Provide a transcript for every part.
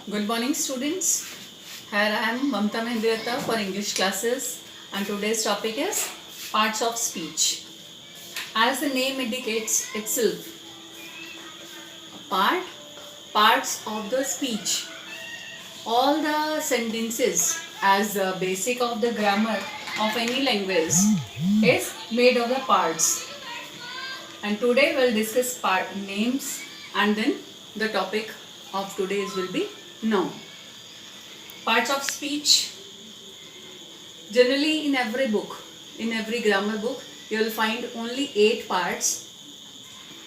Good morning, students. Here I am Mamta Mehndiratta for English classes, and today's topic is parts of speech. As the name indicates itself, parts of the speech. All the sentences as the basic of the grammar of any language is made of the parts. And today we'll discuss part names, and then the topic of today's will be noun. Parts of speech. Generally in every book, in every grammar book, you will find only 8 parts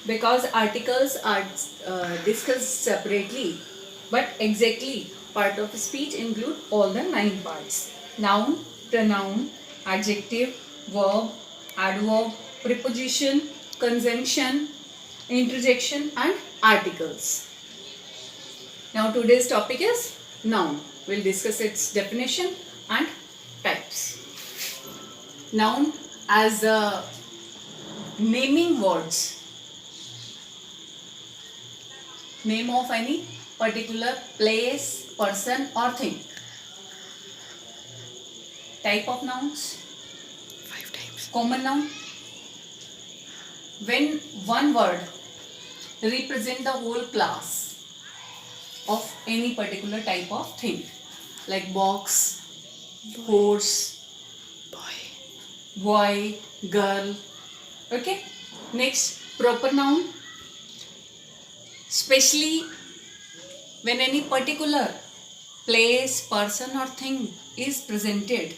because articles are discussed separately, but exactly part of speech include all the 9 parts. Noun, pronoun, adjective, verb, adverb, preposition, conjunction, interjection and articles. Now today's topic is noun. We'll discuss its definition and types. Noun as naming words. Name of any particular place, person or thing. Type of nouns. 5 times. Common noun. When one word represents the whole class of any particular type of thing, like box, horse, boy, girl. Okay. Next, proper noun. Especially when any particular place, person or thing is presented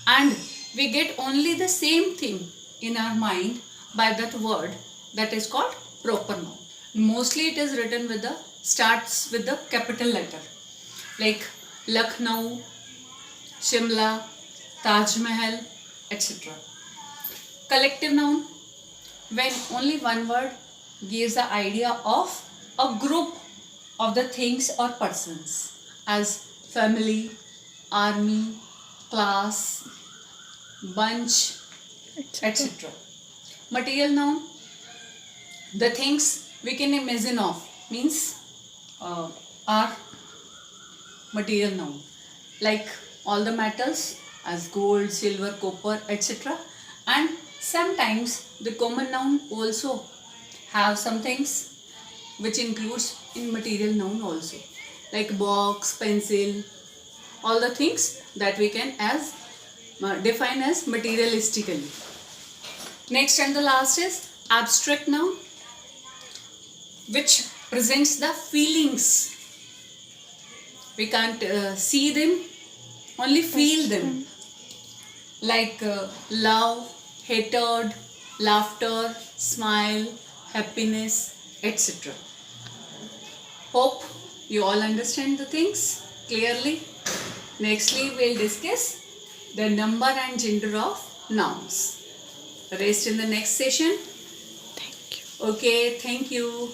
and we get only the same thing in our mind by that word, that is called proper noun. Mostly it is written with the starts with the capital letter, like Lucknow, Shimla, Taj Mahal, etc. Collective noun, when only one word gives the idea of a group of the things or persons, as family, army, class, bunch, etc. Material noun, the things we can imagine of, means are material noun, like all the metals as gold, silver, copper, etc. And sometimes the common noun also have some things which includes in material noun also, like box, pencil, all the things that we can as define as materialistically. Next and the last is abstract noun, which presents the feelings. We can't see them, only feel them, like love, hatred, laughter, smile, happiness, etc. Hope you all understand the things clearly. Nextly, we'll discuss the number and gender of nouns. Rest in the next session. Thank you. Okay, thank you.